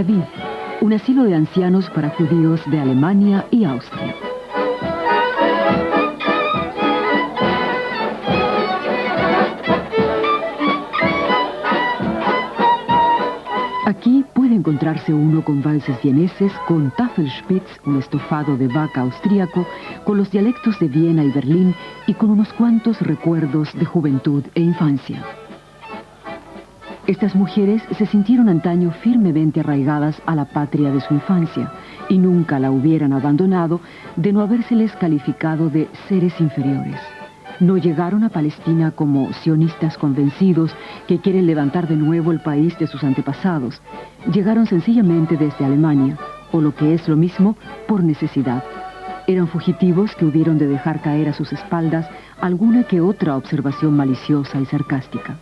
Aviv, un asilo de ancianos para judíos de Alemania y Austria. Aquí puede encontrarse uno con valses vieneses, con Tafelspitz, un estofado de vaca austríaco, con los dialectos de Viena y Berlín y con unos cuantos recuerdos de juventud e infancia. Estas mujeres se sintieron antaño firmemente arraigadas a la patria de su infancia y nunca la hubieran abandonado de no habérseles calificado de seres inferiores. No llegaron a Palestina como sionistas convencidos que quieren levantar de nuevo el país de sus antepasados. Llegaron sencillamente desde Alemania, o lo que es lo mismo, por necesidad. Eran fugitivos que hubieron de dejar caer a sus espaldas alguna que otra observación maliciosa y sarcástica.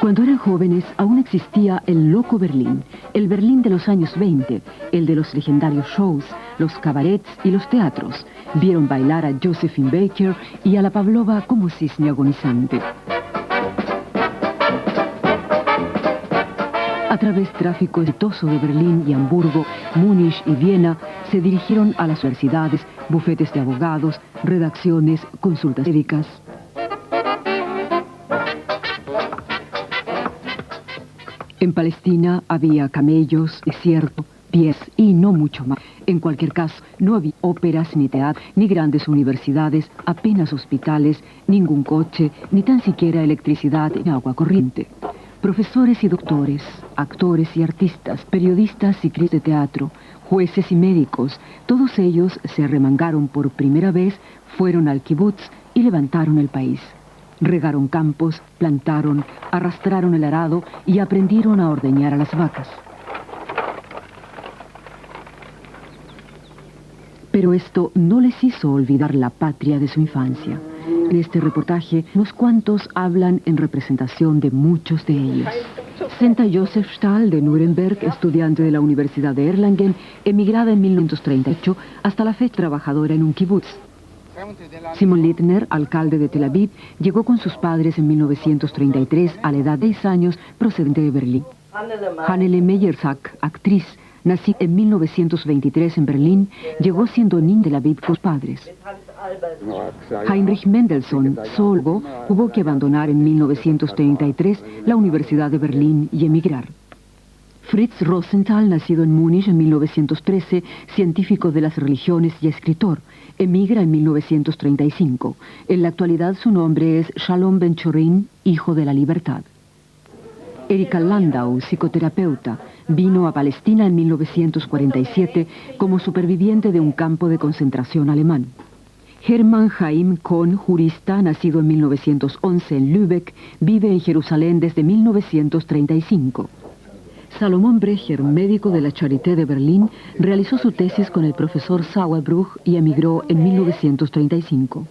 Cuando eran jóvenes, aún existía el loco Berlín, el Berlín de los años 20, el de los legendarios shows, los cabarets y los teatros. Vieron bailar a Josephine Baker y a la Pavlova como cisne agonizante. A través del tráfico exitoso de Berlín y Hamburgo, Múnich y Viena, se dirigieron a las universidades, bufetes de abogados, redacciones, consultas médicas. En Palestina había camellos, desierto, pies y no mucho más. En cualquier caso, no había óperas, ni teatro, ni grandes universidades, apenas hospitales, ningún coche, ni tan siquiera electricidad ni agua corriente. Profesores y doctores, actores y artistas, periodistas y críticos de teatro, jueces y médicos, todos ellos se arremangaron por primera vez, fueron al kibutz y levantaron el país. Regaron campos, plantaron, arrastraron el arado y aprendieron a ordeñar a las vacas. Pero esto no les hizo olvidar la patria de su infancia. En este reportaje, unos cuantos hablan en representación de muchos de ellos. Senta Josef Stahl, de Nuremberg, estudiante de la Universidad de Erlangen, emigrada en 1938, hasta la fecha trabajadora en un kibutz. Simon Littner, alcalde de Tel Aviv, llegó con sus padres en 1933 a la edad de 6 años, procedente de Berlín. Hannele Meyersack, actriz, nacida en 1923 en Berlín, llegó siendo niña de Tel Aviv con sus padres. Heinrich Mendelssohn, zoólogo, tuvo que abandonar en 1933 la Universidad de Berlín y emigrar. Fritz Rosenthal, nacido en Múnich en 1913, científico de las religiones y escritor, emigra en 1935. En la actualidad su nombre es Shalom Ben-Chorin, hijo de la libertad. Erika Landau, psicoterapeuta, vino a Palestina en 1947 como superviviente de un campo de concentración alemán. Hermann Chaim Kohn, jurista, nacido en 1911 en Lübeck, vive en Jerusalén desde 1935. Salomón Brecher, médico de la Charité de Berlín, realizó su tesis con el profesor Sauerbruch y emigró en 1935.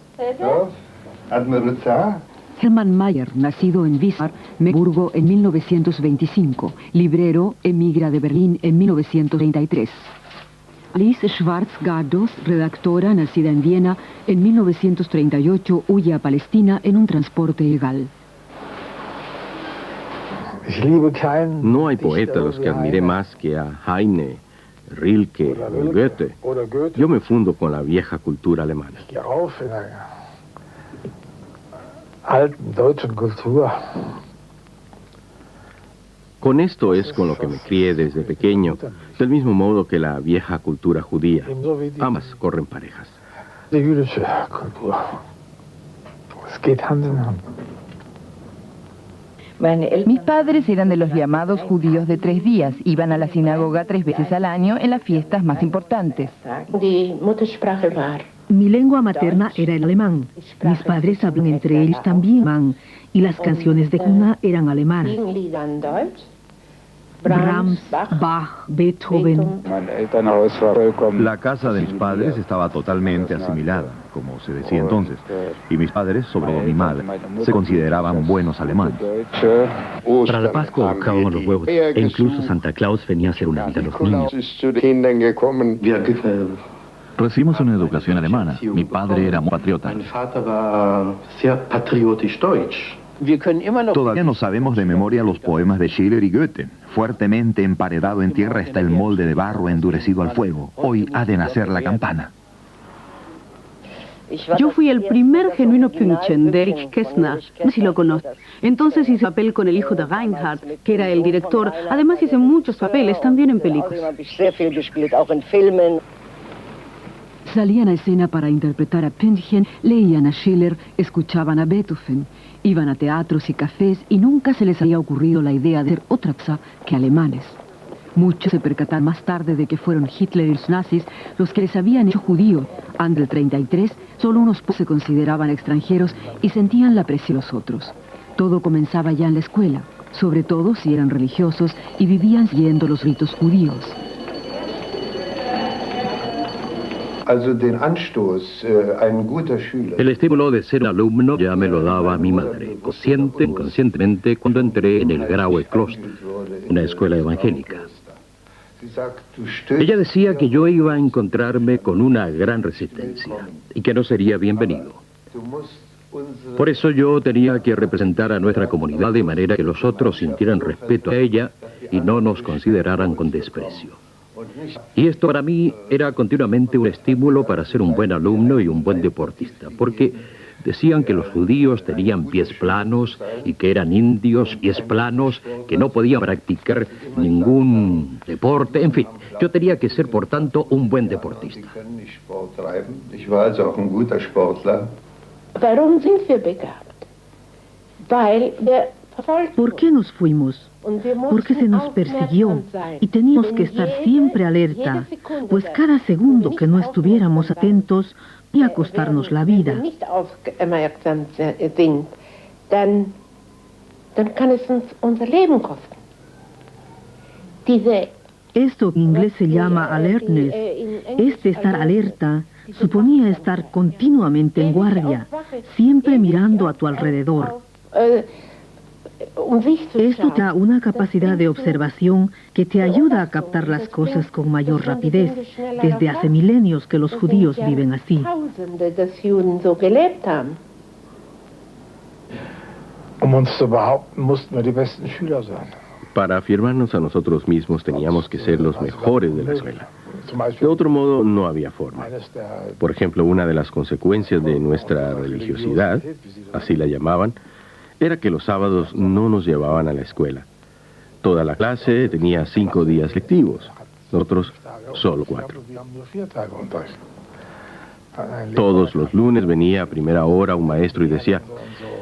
Hermann Mayer, nacido en Wismar, Mecklenburgo, en 1925. Librero, emigra de Berlín en 1933. Alice Schwarz-Gardos, redactora, nacida en Viena, en 1938 huye a Palestina en un transporte ilegal. No hay poeta a los que admiré más que a Heine, Rilke o Goethe. Yo me fundo con la vieja cultura alemana. Con esto es con lo que me crié desde pequeño, del mismo modo que la vieja cultura judía. Ambas corren parejas. Mis padres eran de los llamados judíos de 3 días. Iban a la sinagoga 3 veces al año en las fiestas más importantes. Mi lengua materna era el alemán. Mis padres hablan entre ellos también alemán, y las canciones de cuna eran alemanas. Brahms, Bach, Beethoven. La casa de mis padres estaba totalmente asimilada. como se decía entonces, y mis padres, sobre todo mi madre, se consideraban buenos alemanes. Para la Pascua buscábamos los huevos, e incluso Santa Claus venía a hacer una vida a los niños. Recibimos una educación alemana. Mi padre era muy patriota. Todavía no sabemos de memoria los poemas de Schiller y Goethe. Fuertemente emparedado en tierra está el molde de barro endurecido al fuego. Hoy ha de nacer la campana. Yo fui el primer genuino Pünktchen de Erich Kästner, no sé si lo conoces. Entonces hice papel con el hijo de Reinhard, que era el director. Además hice muchos papeles, también en películas. Salían a escena para interpretar a Pünktchen, leían a Schiller, escuchaban a Beethoven, iban a teatros y cafés y nunca se les había ocurrido la idea de ser otra cosa que alemanes. Muchos se percataron más tarde de que fueron Hitler y los nazis los que les habían hecho judíos. Antes del 33, solo unos pocos se consideraban extranjeros y sentían la presión de los otros. Todo comenzaba ya en la escuela, sobre todo si eran religiosos y vivían siguiendo los ritos judíos. El estímulo de ser alumno ya me lo daba mi madre, consciente o inconscientemente, cuando entré en el Graue Kloster, una escuela evangélica. Ella decía que yo iba a encontrarme con una gran resistencia y que no sería bienvenido. Por eso yo tenía que representar a nuestra comunidad de manera que los otros sintieran respeto a ella y no nos consideraran con desprecio. Y esto para mí era continuamente un estímulo para ser un buen alumno y un buen deportista, porque decían que los judíos tenían pies planos y que eran indios, pies planos, que no podían practicar ningún deporte. En fin, yo tenía que ser, por tanto, un buen deportista. ¿Por qué nos fuimos? Porque se nos persiguió y teníamos que estar siempre alerta, pues cada segundo que no estuviéramos atentos podía costarnos la vida. Esto en inglés se llama alertness. Estar alerta suponía estar continuamente en guardia, siempre mirando a tu alrededor. Esto te da una capacidad de observación que te ayuda a captar las cosas con mayor rapidez. Desde hace milenios que los judíos viven así. Para afirmarnos a nosotros mismos teníamos que ser los mejores de la escuela. De otro modo, no había forma. Por ejemplo, una de las consecuencias de nuestra religiosidad, así la llamaban, era que los sábados no nos llevaban a la escuela. Toda la clase tenía 5 días lectivos, nosotros solo 4. Todos los lunes venía a primera hora un maestro y decía: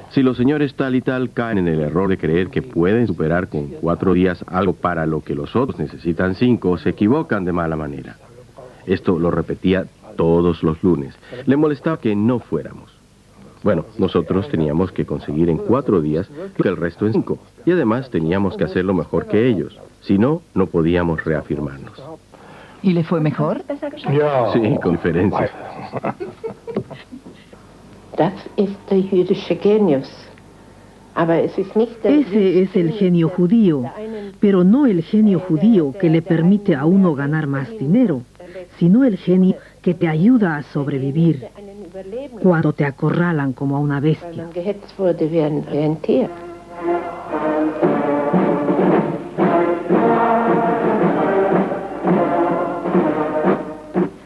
si los señores tal y tal caen en el error de creer que pueden superar con 4 días algo para lo que los otros necesitan 5, se equivocan de mala manera. Esto lo repetía todos los lunes. Le molestaba que no fuéramos. Bueno, nosotros teníamos que conseguir en 4 días lo que el resto en 5. Y además teníamos que hacerlo mejor que ellos. Si no, no podíamos reafirmarnos. ¿Y le fue mejor? Sí, con diferencia. Ese es el genio judío, pero no el genio judío que le permite a uno ganar más dinero, sino el genio que te ayuda a sobrevivir cuando te acorralan como a una bestia.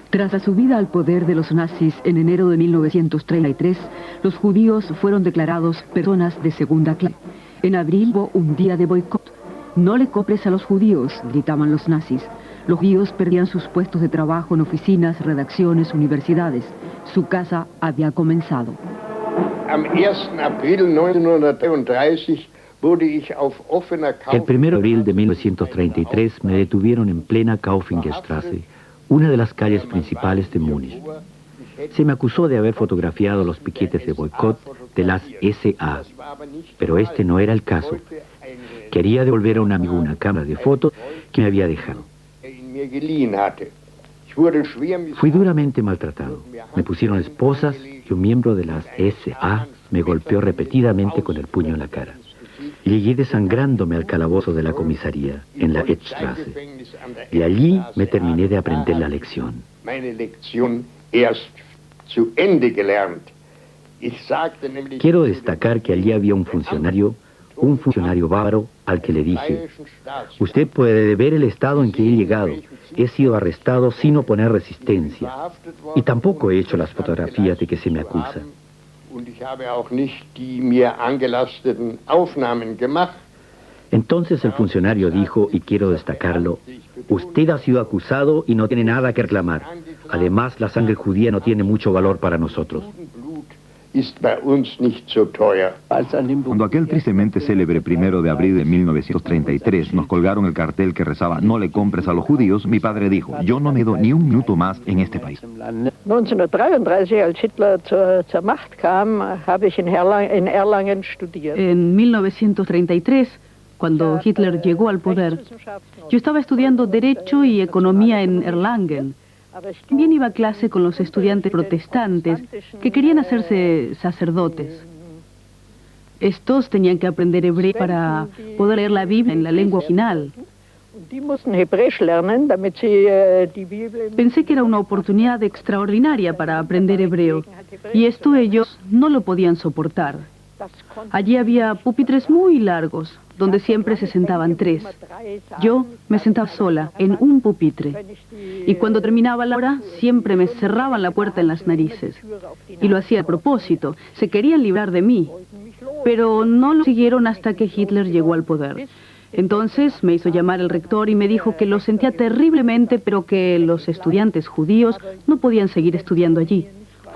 Tras la subida al poder de los nazis en enero de 1933, los judíos fueron declarados personas de segunda clase. En abril hubo un día de boicot. No le compres a los judíos, gritaban los nazis. Los judíos perdían sus puestos de trabajo en oficinas, redacciones, universidades. Su casa había comenzado. El 1 de abril de 1933 me detuvieron en plena Kaufingerstraße, una de las calles principales de Múnich. Se me acusó de haber fotografiado los piquetes de boicot de las SA, pero este no era el caso. Quería devolver a un amigo una cámara de fotos que me había dejado. Fui duramente maltratado. Me pusieron esposas y un miembro de las SA me golpeó repetidamente con el puño en la cara. Llegué desangrándome al calabozo de la comisaría, en la Edstrasse. Y allí me terminé de aprender la lección. Quiero destacar que allí había un funcionario bávaro, al que le dije: usted puede ver el estado en que he llegado. He sido arrestado sin oponer resistencia. Y tampoco he hecho las fotografías de que se me acusa. Entonces el funcionario dijo, y quiero destacarlo: usted ha sido acusado y no tiene nada que reclamar. Además, la sangre judía no tiene mucho valor para nosotros. Cuando aquel tristemente célebre 1 de abril de 1933 nos colgaron el cartel que rezaba "No le compres a los judíos", mi padre dijo: yo no me doy ni un minuto más en este país. 1933, als Hitler zur Macht kam, habe ich in Erlangen studiert. En 1933, cuando Hitler llegó al poder, yo estaba estudiando Derecho y Economía en Erlangen. También iba a clase con los estudiantes protestantes que querían hacerse sacerdotes. Estos tenían que aprender hebreo para poder leer la Biblia en la lengua original. Pensé que era una oportunidad extraordinaria para aprender hebreo, y esto ellos no lo podían soportar. Allí había pupitres muy largos, donde siempre se sentaban 3. Yo me sentaba sola, en un pupitre. Y cuando terminaba la hora, siempre me cerraban la puerta en las narices. Y lo hacía a propósito, se querían librar de mí. Pero no lo siguieron hasta que Hitler llegó al poder. Entonces me hizo llamar el rector y me dijo que lo sentía terriblemente, pero que los estudiantes judíos no podían seguir estudiando allí.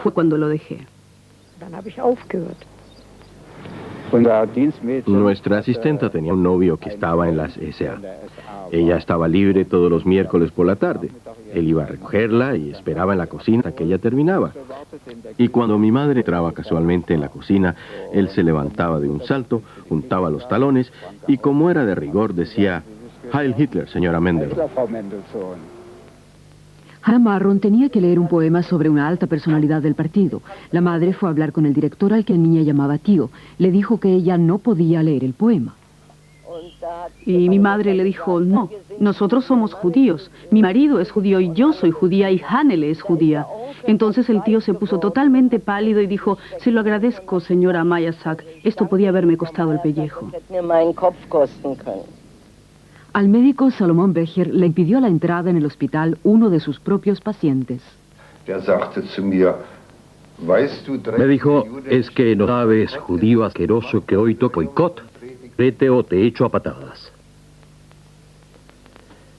Fue cuando lo dejé. Nuestra asistenta tenía un novio que estaba en las SA. Ella estaba libre todos los miércoles por la tarde. Él iba a recogerla y esperaba en la cocina hasta que ella terminaba. Y cuando mi madre entraba casualmente en la cocina, él se levantaba de un salto, juntaba los talones y, como era de rigor, decía: Heil Hitler, señora Mendelssohn. Hannah Marron tenía que leer un poema sobre una alta personalidad del partido. La madre fue a hablar con el director, al que la niña llamaba tío. Le dijo que ella no podía leer el poema. Y mi madre le dijo: no, nosotros somos judíos. Mi marido es judío y yo soy judía y Hannele es judía. Entonces el tío se puso totalmente pálido y dijo: se lo agradezco, señora Mayasak. Esto podía haberme costado el pellejo. Al médico Salomón Becher le impidió la entrada en el hospital uno de sus propios pacientes. Me dijo: es que no sabes, judío asqueroso, que hoy toco boicot. Vete o te echo a patadas.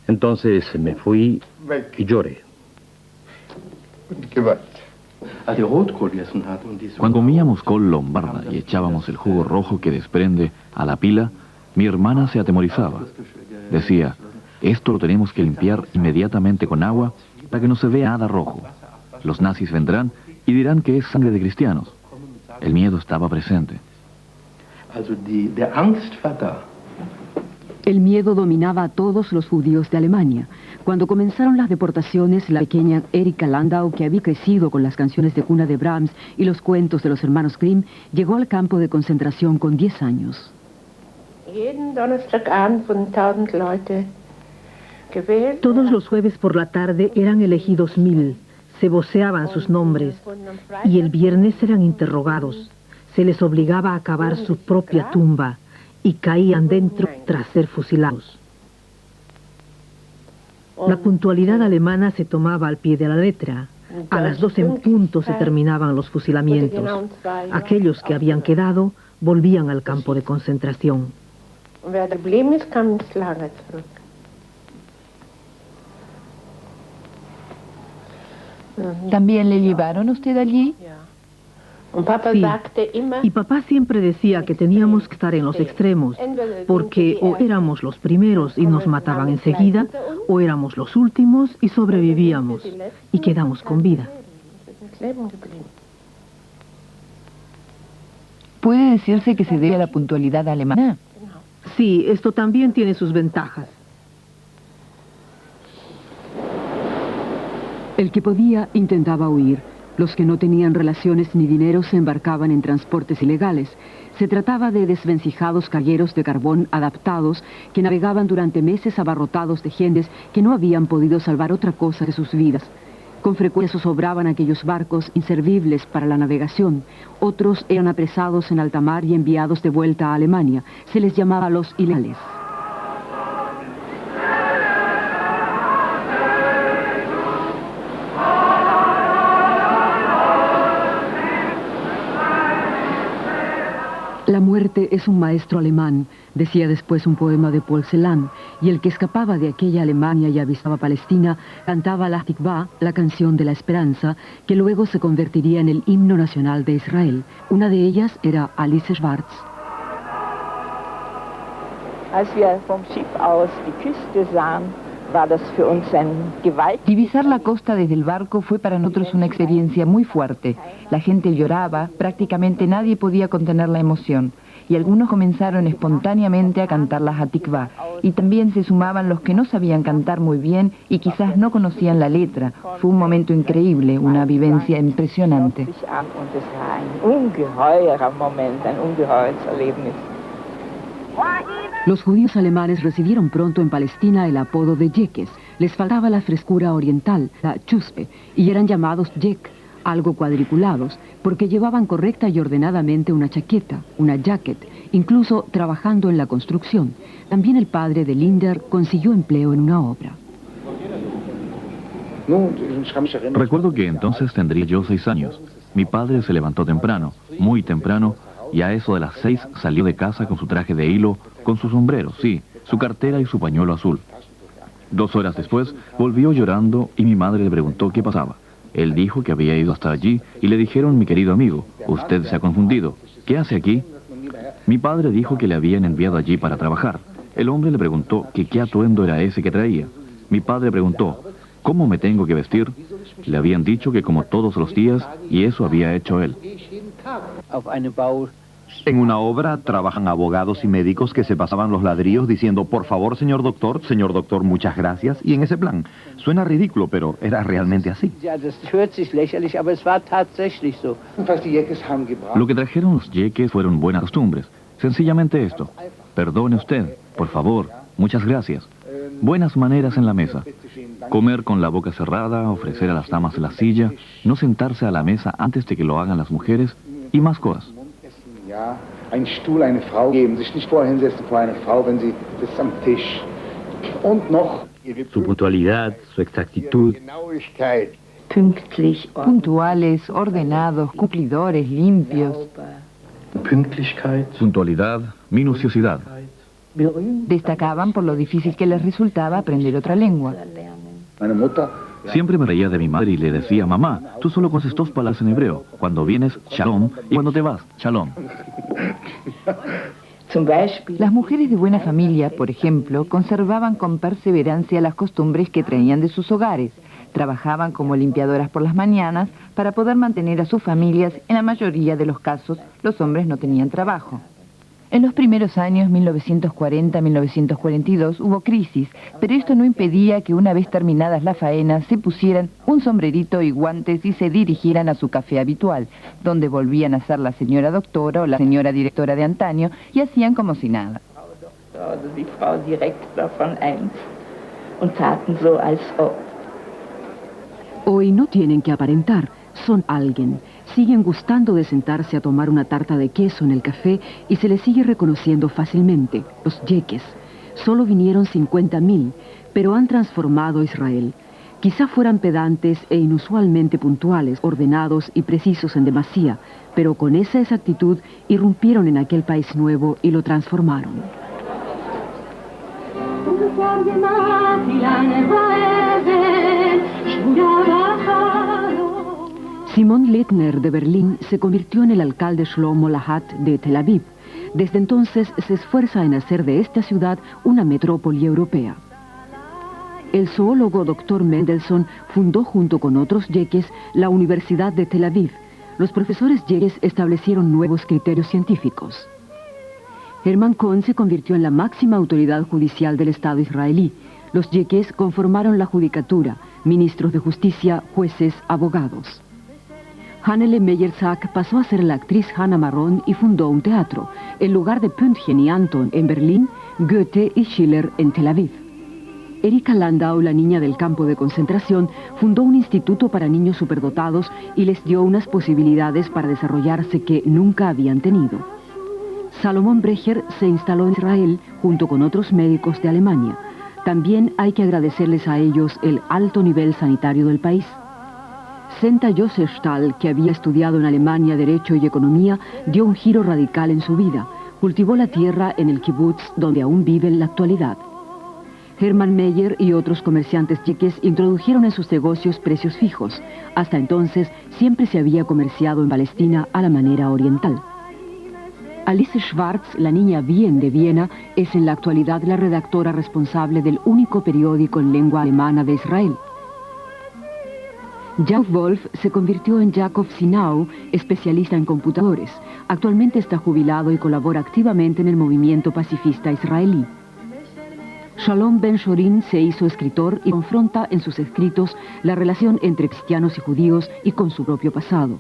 Entonces me fui y lloré. Cuando comíamos col lombarda y echábamos el jugo rojo que desprende a la pila, mi hermana se atemorizaba. Decía: esto lo tenemos que limpiar inmediatamente con agua para que no se vea nada rojo. Los nazis vendrán y dirán que es sangre de cristianos. El miedo estaba presente. El miedo dominaba a todos los judíos de Alemania. Cuando comenzaron las deportaciones, la pequeña Erika Landau, que había crecido con las canciones de cuna de Brahms y los cuentos de los hermanos Grimm, llegó al campo de concentración con 10 años. Todos los jueves por la tarde eran elegidos 1000, se voceaban sus nombres, y el viernes eran interrogados. Se les obligaba a cavar su propia tumba, y caían dentro tras ser fusilados. La puntualidad alemana se tomaba al pie de la letra. A las 12 en punto se terminaban los fusilamientos. Aquellos que habían quedado volvían al campo de concentración. ¿También le llevaron a usted allí? Sí, y papá siempre decía que teníamos que estar en los extremos, porque o éramos los primeros y nos mataban enseguida, o éramos los últimos y sobrevivíamos, y quedamos con vida. ¿Puede decirse que se debe a la puntualidad alemana? Sí, esto también tiene sus ventajas. El que podía intentaba huir. Los que no tenían relaciones ni dinero se embarcaban en transportes ilegales. Se trataba de desvencijados cargueros de carbón adaptados que navegaban durante meses abarrotados de gentes que no habían podido salvar otra cosa que sus vidas. Con frecuencia zozobraban aquellos barcos inservibles para la navegación. Otros eran apresados en alta mar y enviados de vuelta a Alemania. Se les llamaba los ilegales. La muerte es un maestro alemán, decía después un poema de Paul Celan, y el que escapaba de aquella Alemania y avistaba Palestina cantaba la Tikvá, la canción de la esperanza, que luego se convertiría en el himno nacional de Israel. Una de ellas era Alice Schwarz. Als wir vom Schiff aus die Küste sahen, war das für uns ein gewaltiges... Divisar la costa desde el barco fue para nosotros una experiencia muy fuerte. La gente lloraba, prácticamente nadie podía contener la emoción. Y algunos comenzaron espontáneamente a cantar las Hatikvá. Y también se sumaban los que no sabían cantar muy bien y quizás no conocían la letra. Fue un momento increíble, una vivencia impresionante. Los judíos alemanes recibieron pronto en Palestina el apodo de Yekes. Les faltaba la frescura oriental, la chuspe, y eran llamados Yek, algo cuadriculados, porque llevaban correcta y ordenadamente una chaqueta, una jacket, incluso trabajando en la construcción. También el padre de Linder consiguió empleo en una obra. Recuerdo que entonces tendría yo 6 años. Mi padre se levantó temprano, muy temprano, y a eso de las 6 salió de casa con su traje de hilo, con su sombrero, sí, su cartera y su pañuelo azul. 2 horas después volvió llorando y mi madre le preguntó qué pasaba. Él dijo que había ido hasta allí y le dijeron: mi querido amigo, usted se ha confundido. ¿Qué hace aquí? Mi padre dijo que le habían enviado allí para trabajar. El hombre le preguntó que qué atuendo era ese que traía. Mi padre preguntó: ¿cómo me tengo que vestir? Le habían dicho que como todos los días, y eso había hecho él. En una obra trabajan abogados y médicos que se pasaban los ladrillos diciendo: por favor, señor doctor, muchas gracias. Y en ese plan, suena ridículo, pero era realmente así. Lo que trajeron los yeques fueron buenas costumbres. Sencillamente esto: perdone usted, por favor, muchas gracias. Buenas maneras en la mesa. Comer con la boca cerrada, ofrecer a las damas la silla, no sentarse a la mesa antes de que lo hagan las mujeres y más cosas. Ein Stuhl, eine Frau geben, sich nicht vorher hinsetzen vor eine Frau, wenn sie sitzt am Tisch. Und noch su puntualidad, su exactitud. Puntuales, ordenados, cumplidores, limpios. Puntualidad, minuciosidad. Destacaban por lo difícil que les resultaba aprender otra lengua. Siempre me reía de mi madre y le decía: mamá, tú solo conoces 2 palabras en hebreo. Cuando vienes, shalom, y cuando te vas, shalom. Las mujeres de buena familia, por ejemplo, conservaban con perseverancia las costumbres que traían de sus hogares. Trabajaban como limpiadoras por las mañanas para poder mantener a sus familias. En la mayoría de los casos, los hombres no tenían trabajo. En los primeros años, 1940-1942, hubo crisis, pero esto no impedía que una vez terminadas las faenas se pusieran un sombrerito y guantes y se dirigieran a su café habitual, donde volvían a ser la señora doctora o la señora directora de antaño y hacían como si nada. Hoy no tienen que aparentar, son alguien. Siguen gustando de sentarse a tomar una tarta de queso en el café y se les sigue reconociendo fácilmente, los yeques. Solo vinieron 50.000, pero han transformado Israel. Quizá fueran pedantes e inusualmente puntuales, ordenados y precisos en demasía, pero con esa exactitud irrumpieron en aquel país nuevo y lo transformaron. Simon Littner de Berlín se convirtió en el alcalde Shlomo Lahat de Tel Aviv. Desde entonces se esfuerza en hacer de esta ciudad una metrópoli europea. El zoólogo Dr. Mendelssohn fundó junto con otros yeques la Universidad de Tel Aviv. Los profesores yeques establecieron nuevos criterios científicos. Hermann Cohen se convirtió en la máxima autoridad judicial del Estado israelí. Los yeques conformaron la judicatura, ministros de justicia, jueces, abogados. Hannele Meyersack pasó a ser la actriz Hannah Marron y fundó un teatro, en lugar de Pünktchen y Anton en Berlín, Goethe y Schiller en Tel Aviv. Erika Landau, la niña del campo de concentración, fundó un instituto para niños superdotados y les dio unas posibilidades para desarrollarse que nunca habían tenido. Salomón Brecher se instaló en Israel junto con otros médicos de Alemania. También hay que agradecerles a ellos el alto nivel sanitario del país. Senta Josef Stahl, que había estudiado en Alemania Derecho y Economía, dio un giro radical en su vida. Cultivó la tierra en el kibutz, donde aún vive en la actualidad. Hermann Meyer y otros comerciantes chiques introdujeron en sus negocios precios fijos. Hasta entonces, siempre se había comerciado en Palestina a la manera oriental. Alice Schwartz, la niña bien de Viena, es en la actualidad la redactora responsable del único periódico en lengua alemana de Israel. Jacob Wolf se convirtió en Jacob Sinau, especialista en computadores. Actualmente está jubilado y colabora activamente en el movimiento pacifista israelí. Shalom Ben-Shorin se hizo escritor y confronta en sus escritos la relación entre cristianos y judíos y con su propio pasado.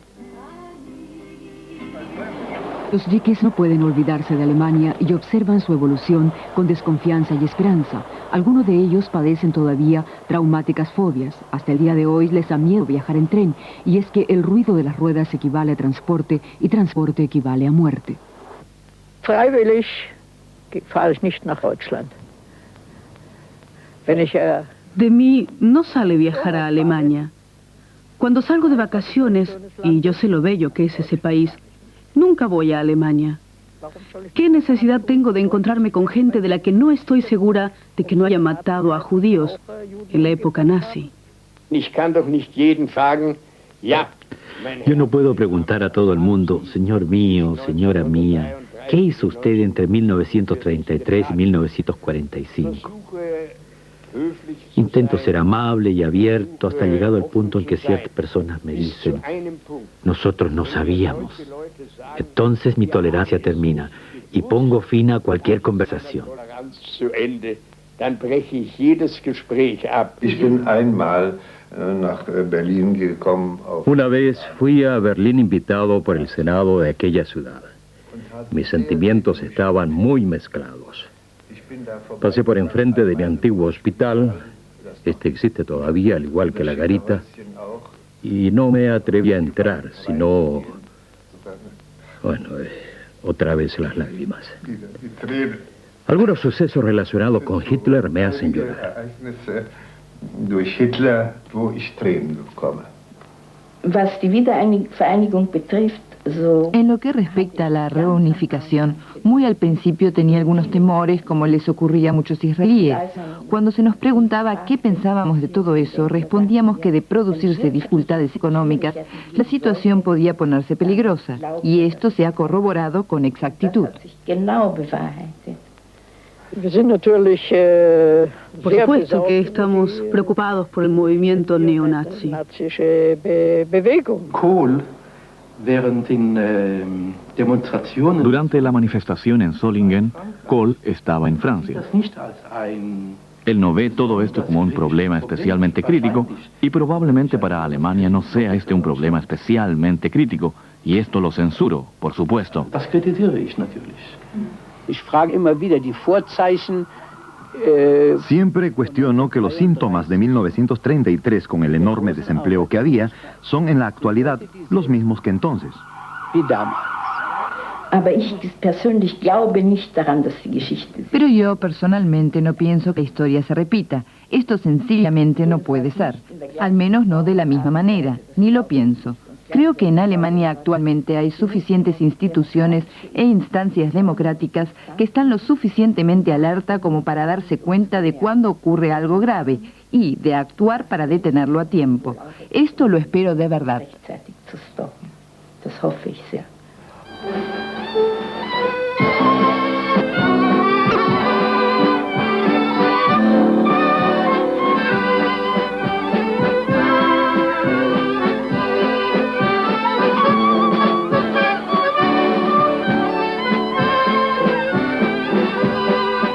Los yikes no pueden olvidarse de Alemania y observan su evolución con desconfianza y esperanza. Algunos de ellos padecen todavía traumáticas fobias. Hasta el día de hoy les da miedo viajar en tren, y es que el ruido de las ruedas equivale a transporte y transporte equivale a muerte. Freiwillig fahre ich nicht nach Deutschland. De mí no sale viajar a Alemania. Cuando salgo de vacaciones, y yo sé lo bello que es ese país, nunca voy a Alemania. ¿Qué necesidad tengo de encontrarme con gente de la que no estoy segura de que no haya matado a judíos en la época nazi? Yo no puedo preguntar a todo el mundo, señor mío, señora mía, ¿qué hizo usted entre 1933 y 1945? Intento ser amable y abierto hasta llegado al punto en que ciertas personas me dicen, nosotros no sabíamos. Entonces mi tolerancia termina y pongo fin a cualquier conversación. Una vez fui a Berlín invitado por el Senado de aquella ciudad. Mis sentimientos estaban muy mezclados. Pasé por enfrente de mi antiguo hospital, este existe todavía, al igual que la garita, y no me atreví a entrar, sino... Bueno, otra vez las lágrimas. Algunos sucesos relacionados con Hitler me hacen llorar. Was die Wiedervereinigung betrifft, En lo que respecta a la reunificación, muy al principio tenía algunos temores, como les ocurría a muchos israelíes. Cuando se nos preguntaba qué pensábamos de todo eso, respondíamos que de producirse dificultades económicas, la situación podía ponerse peligrosa, y esto se ha corroborado con exactitud. Por supuesto que estamos preocupados por el movimiento neonazi. Durante la manifestación en Solingen, Kohl estaba en Francia. Él no ve todo esto como un problema especialmente crítico, y probablemente para Alemania no sea este un problema especialmente crítico, y esto lo censuro, por supuesto. Siempre cuestiono que los síntomas de 1933, con el enorme desempleo que había, son en la actualidad los mismos que entonces. Pero yo personalmente no pienso que la historia se repita. Esto sencillamente no puede ser. Al menos no de la misma manera. Ni lo pienso. Creo que en Alemania actualmente hay suficientes instituciones e instancias democráticas que están lo suficientemente alerta como para darse cuenta de cuando ocurre algo grave y de actuar para detenerlo a tiempo. Esto lo espero de verdad.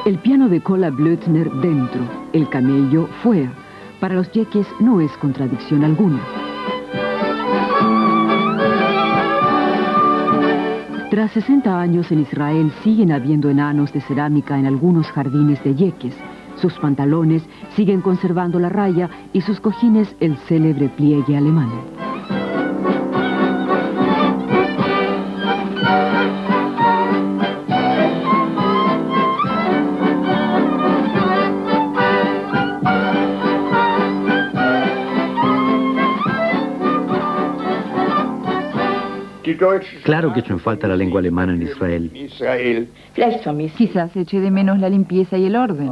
El piano de cola Blöthner dentro, el camello fuera. Para los yeques no es contradicción alguna. Tras 60 años en Israel siguen habiendo enanos de cerámica en algunos jardines de yeques. Sus pantalones siguen conservando la raya y sus cojines el célebre pliegue alemán. Claro que echo en falta la lengua alemana en Israel. Quizás eche de menos la limpieza y el orden.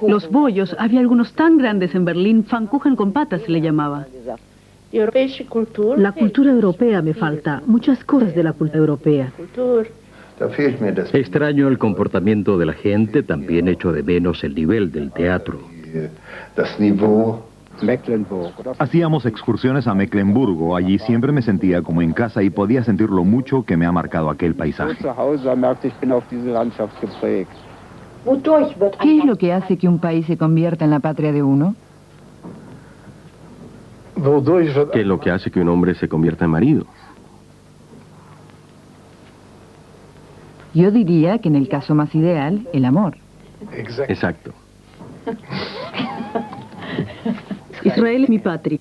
Los bollos, había algunos tan grandes en Berlín, Pfannkuchen con patas se le llamaba. La cultura europea me falta, muchas cosas de la cultura europea. Extraño el comportamiento de la gente, también echo de menos el nivel del teatro. Hacíamos excursiones a Mecklemburgo. Allí siempre me sentía como en casa y podía sentir lo mucho que me ha marcado aquel paisaje. ¿Qué es lo que hace que un país se convierta en la patria de uno? ¿Qué es lo que hace que un hombre se convierta en marido? Yo diría que en el caso más ideal, el amor. Exacto. Israel es mi patria.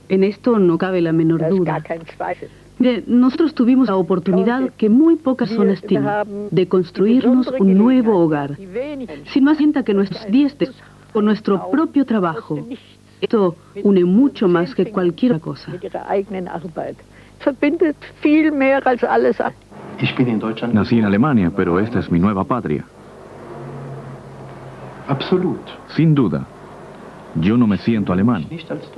En esto no cabe la menor duda. Mire, nosotros tuvimos la oportunidad que muy pocas zonas tienen de construirnos un nuevo hogar, sin más cuenta que nuestros dientes con nuestro propio trabajo. Esto une mucho más que cualquier otra cosa. Nací en Alemania, pero esta es mi nueva patria. Sin duda. Yo no me siento alemán.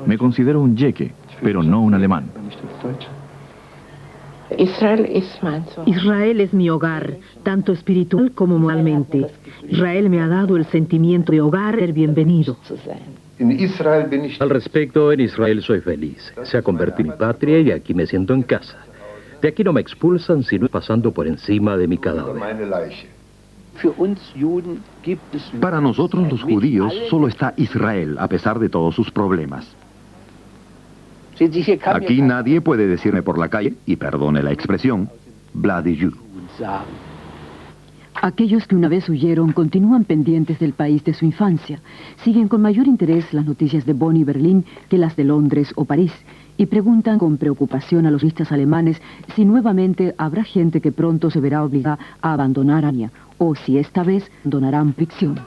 Me considero un yeque, pero no un alemán. Israel es mi hogar, tanto espiritual como moralmente. Israel me ha dado el sentimiento de hogar, ser bienvenido. Al respecto, en Israel soy feliz. Se ha convertido en mi patria y aquí me siento en casa. De aquí no me expulsan sino pasando por encima de mi cadáver. Para nosotros los judíos solo está Israel, a pesar de todos sus problemas. Aquí nadie puede decirme por la calle, y perdone la expresión, bloody Jew. Aquellos que una vez huyeron continúan pendientes del país de su infancia. Siguen con mayor interés las noticias de Bonn y Berlín que las de Londres o París. Y preguntan con preocupación a los turistas alemanes si nuevamente habrá gente que pronto se verá obligada a abandonar Alemania o si esta vez donarán prisión.